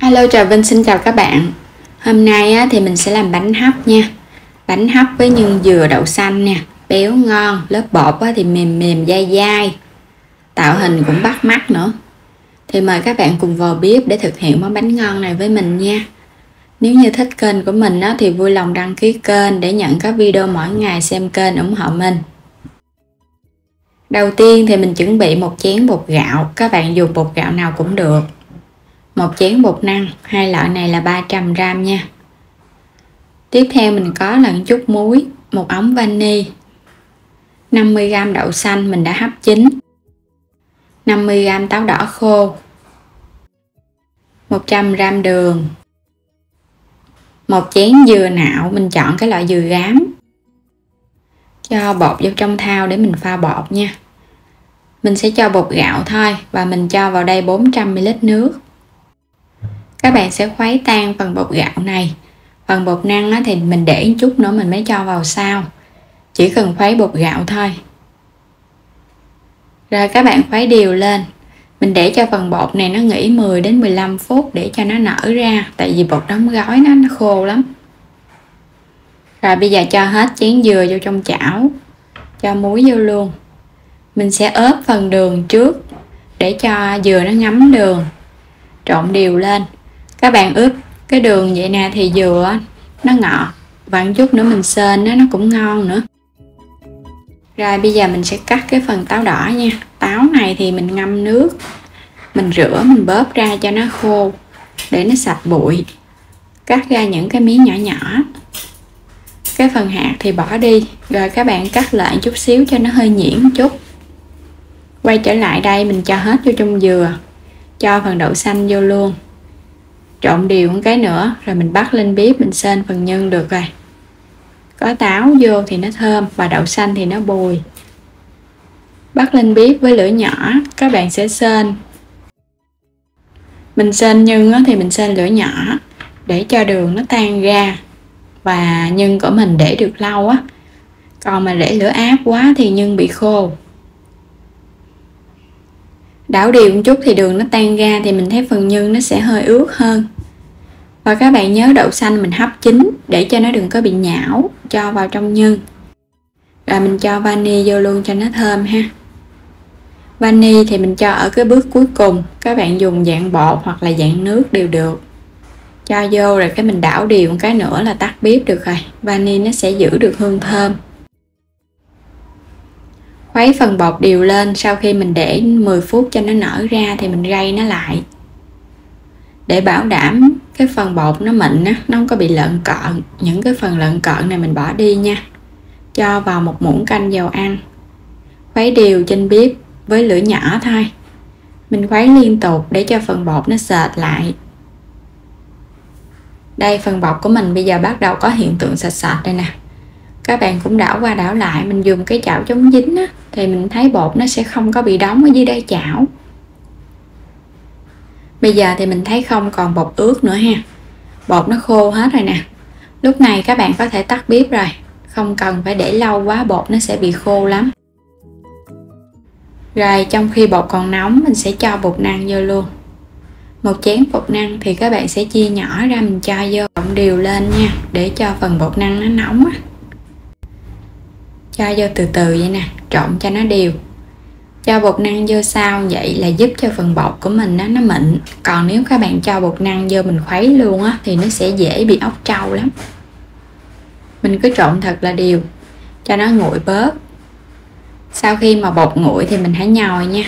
Hello, Trà Vinh xin chào các bạn. Hôm nay thì mình sẽ làm bánh hấp nha. Bánh hấp với nhân dừa đậu xanh nè, béo ngon, lớp bột thì mềm mềm dai dai, tạo hình cũng bắt mắt nữa. Thì mời các bạn cùng vào bếp để thực hiện món bánh ngon này với mình nha. Nếu như thích kênh của mình thì vui lòng đăng ký kênh để nhận các video mỗi ngày xem kênh ủng hộ mình. Đầu tiên thì mình chuẩn bị một chén bột gạo, các bạn dùng bột gạo nào cũng được. Một chén bột năng, hai loại này là 300g nha. Tiếp theo mình có là chút muối, một ống vani, 50g đậu xanh mình đã hấp chín, 50g táo đỏ khô, 100g đường, một chén dừa nạo, mình chọn cái loại dừa gám. Cho bột vào trong thau để mình pha bột nha. Mình sẽ cho bột gạo thôi và mình cho vào đây 400ml nước. Các bạn sẽ khuấy tan phần bột gạo này. Phần bột năng thì mình để chút nữa mình mới cho vào sau. Chỉ cần khuấy bột gạo thôi. Rồi các bạn khuấy đều lên. Mình để cho phần bột này nó nghỉ 10 đến 15 phút để cho nó nở ra. Tại vì bột đóng gói nó khô lắm. Rồi bây giờ cho hết chén dừa vô trong chảo. Cho muối vô luôn. Mình sẽ ướp phần đường trước để cho dừa nó ngấm đường. Trộn đều lên. Các bạn ướp cái đường vậy nè thì dừa nó ngọt và chút nữa mình sên nó cũng ngon nữa. Rồi bây giờ mình sẽ cắt cái phần táo đỏ nha. Táo này thì mình ngâm nước, mình rửa, mình bóp ra cho nó khô để nó sạch bụi. Cắt ra những cái miếng nhỏ nhỏ. Cái phần hạt thì bỏ đi. Rồi các bạn cắt lại chút xíu cho nó hơi nhuyễn một chút. Quay trở lại đây mình cho hết vô trong dừa. Cho phần đậu xanh vô luôn. Trộn đều một cái nữa rồi mình bắt lên bếp mình sên phần nhân được rồi. Có táo vô thì nó thơm và đậu xanh thì nó bùi. Bắt lên bếp với lửa nhỏ, các bạn sẽ sên. Mình sên nhân thì mình sên lửa nhỏ để cho đường nó tan ra và nhân của mình để được lâu á. Còn mà để lửa áp quá thì nhân bị khô. Đảo đều một chút thì đường nó tan ra thì mình thấy phần nhân nó sẽ hơi ướt hơn. Và các bạn nhớ đậu xanh mình hấp chín để cho nó đừng có bị nhão, cho vào trong nhân. Rồi mình cho vani vô luôn cho nó thơm ha. Vani thì mình cho ở cái bước cuối cùng, các bạn dùng dạng bột hoặc là dạng nước đều được. Cho vô rồi cái mình đảo đều một cái nữa là tắt bếp được rồi. Vani nó sẽ giữ được hương thơm. Khuấy phần bột đều lên, sau khi mình để 10 phút cho nó nở ra thì mình rây nó lại. Để bảo đảm cái phần bột nó mịn á, nó không có bị lợn cợn. Những cái phần lợn cợn này mình bỏ đi nha. Cho vào một muỗng canh dầu ăn. Khuấy đều trên bếp với lửa nhỏ thôi. Mình khuấy liên tục để cho phần bột nó sệt lại. Đây phần bột của mình bây giờ bắt đầu có hiện tượng sệt sệt đây nè. Các bạn cũng đảo qua đảo lại, mình dùng cái chảo chống dính á, thì mình thấy bột nó sẽ không có bị đóng ở dưới đáy chảo. Bây giờ thì mình thấy không còn bột ướt nữa ha. Bột nó khô hết rồi nè. Lúc này các bạn có thể tắt bếp rồi. Không cần phải để lâu quá, bột nó sẽ bị khô lắm. Rồi trong khi bột còn nóng mình sẽ cho bột năng vô luôn. Một chén bột năng thì các bạn sẽ chia nhỏ ra mình cho vô, trộn đều lên nha, để cho phần bột năng nó nóng á. Cho vô từ từ vậy nè, trộn cho nó đều. Cho bột năng vô sau vậy là giúp cho phần bột của mình nó mịn. Còn nếu các bạn cho bột năng vô mình khuấy luôn á thì nó sẽ dễ bị ốc trâu lắm. Mình cứ trộn thật là đều cho nó nguội bớt. Sau khi mà bột nguội thì mình hãy nhồi nha.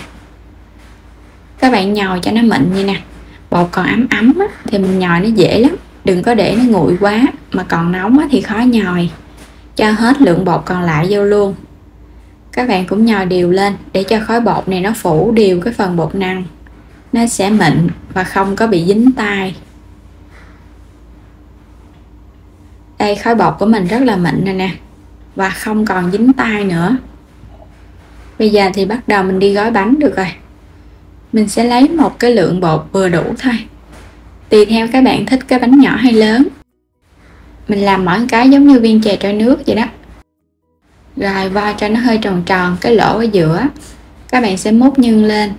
Các bạn nhồi cho nó mịn như nè. Bột còn ấm ấm á, thì mình nhồi nó dễ lắm. Đừng có để nó nguội quá, mà còn nóng á, thì khó nhồi. Cho hết lượng bột còn lại vô luôn. Các bạn cũng nhồi đều lên để cho khối bột này nó phủ đều cái phần bột năng. Nó sẽ mịn và không có bị dính tay. Đây khối bột của mình rất là mịn này nè. Và không còn dính tay nữa. Bây giờ thì bắt đầu mình đi gói bánh được rồi. Mình sẽ lấy một cái lượng bột vừa đủ thôi. Tùy theo các bạn thích cái bánh nhỏ hay lớn. Mình làm mỗi cái giống như viên chè trôi nước vậy đó. Rồi vo cho nó hơi tròn tròn cái lỗ ở giữa. Các bạn sẽ múc nhân lên.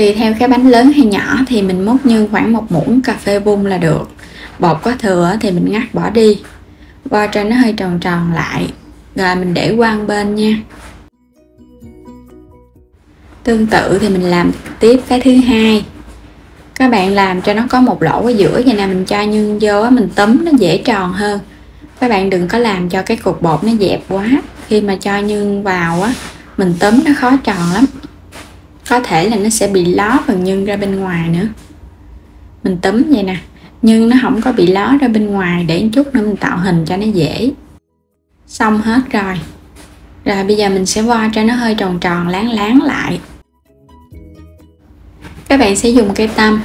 Tùy theo cái bánh lớn hay nhỏ thì mình múc như khoảng 1 muỗng cà phê bung là được. Bột có thừa thì mình ngắt bỏ đi, vo cho nó hơi tròn tròn lại, rồi mình để qua một bên nha. Tương tự thì mình làm tiếp cái thứ hai. Các bạn làm cho nó có một lỗ ở giữa vậy nè, mình cho nhân vô mình túm nó dễ tròn hơn. Các bạn đừng có làm cho cái cục bột nó dẹp quá, khi mà cho nhân vào á mình túm nó khó tròn lắm, có thể là nó sẽ bị ló phần nhân ra bên ngoài nữa. Mình túm vậy nè, nhưng nó không có bị ló ra bên ngoài, để một chút nữa mình tạo hình cho nó dễ. Xong hết rồi. Rồi bây giờ mình sẽ vo cho nó hơi tròn tròn láng láng lại. Các bạn sẽ dùng cây tăm,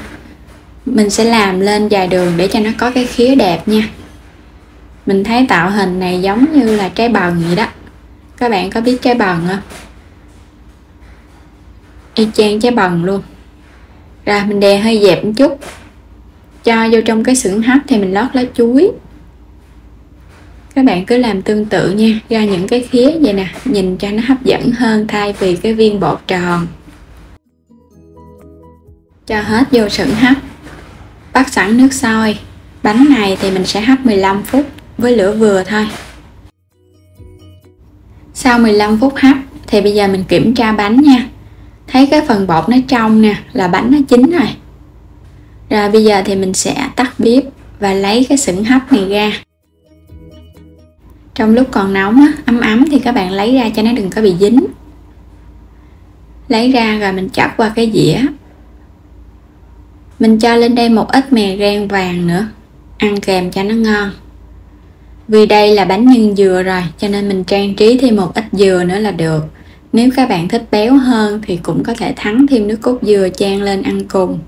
mình sẽ làm lên dài đường để cho nó có cái khía đẹp nha. Mình thấy tạo hình này giống như là trái bần vậy đó. Các bạn có biết trái bần không? Y chang trái bần luôn. Rồi mình đè hơi dẹp một chút, cho vô trong cái xửng hấp thì mình lót lá chuối. Các bạn cứ làm tương tự nha, ra những cái khía vậy nè, nhìn cho nó hấp dẫn hơn thay vì cái viên bột tròn. Cho hết vô xửng hấp, bắt sẵn nước sôi. Bánh này thì mình sẽ hấp 15 phút với lửa vừa thôi. Sau 15 phút hấp thì bây giờ mình kiểm tra bánh nha. Thấy cái phần bột nó trong nè là bánh nó chín rồi. Rồi bây giờ thì mình sẽ tắt bếp và lấy cái xửng hấp này ra. Trong lúc còn nóng á, ấm ấm thì các bạn lấy ra cho nó đừng có bị dính. Lấy ra rồi mình chọc qua cái dĩa. Mình cho lên đây một ít mè rang vàng nữa, ăn kèm cho nó ngon. Vì đây là bánh nhân dừa rồi cho nên mình trang trí thêm một ít dừa nữa là được. Nếu các bạn thích béo hơn thì cũng có thể thắng thêm nước cốt dừa chan lên ăn cùng.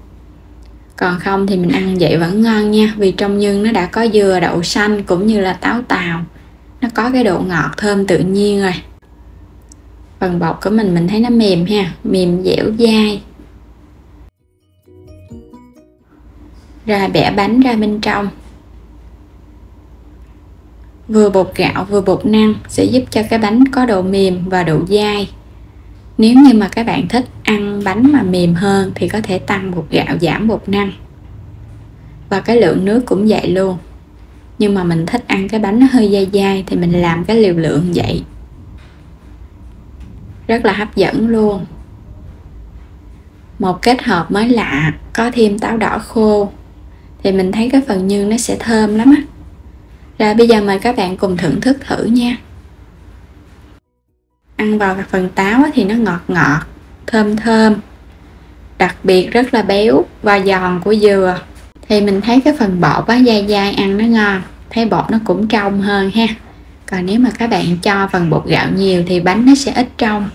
Còn không thì mình ăn vậy vẫn ngon nha, vì trong nhân nó đã có dừa, đậu xanh cũng như là táo tàu. Nó có cái độ ngọt thơm tự nhiên rồi. Phần bột của mình thấy nó mềm ha, mềm dẻo dai. Rồi bẻ bánh ra bên trong. Vừa bột gạo vừa bột năng sẽ giúp cho cái bánh có độ mềm và độ dai. Nếu như mà các bạn thích ăn bánh mà mềm hơn thì có thể tăng bột gạo giảm bột năng. Và cái lượng nước cũng vậy luôn. Nhưng mà mình thích ăn cái bánh nó hơi dai dai thì mình làm cái liều lượng vậy. Rất là hấp dẫn luôn. Một kết hợp mới lạ, có thêm táo đỏ khô thì mình thấy cái phần nhân nó sẽ thơm lắm á. Rồi bây giờ mời các bạn cùng thưởng thức thử nha. Ăn vào phần táo thì nó ngọt ngọt, thơm thơm, đặc biệt rất là béo và giòn của dừa. Thì mình thấy cái phần bột á dai dai ăn nó ngon, thấy bột nó cũng trong hơn ha. Còn nếu mà các bạn cho phần bột gạo nhiều thì bánh nó sẽ ít trong.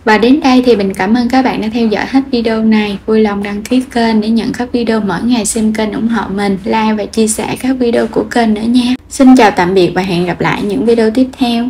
Và đến đây thì mình cảm ơn các bạn đã theo dõi hết video này. Vui lòng đăng ký kênh để nhận các video mỗi ngày, xem kênh ủng hộ mình, like và chia sẻ các video của kênh nữa nha. Xin chào tạm biệt và hẹn gặp lại những video tiếp theo.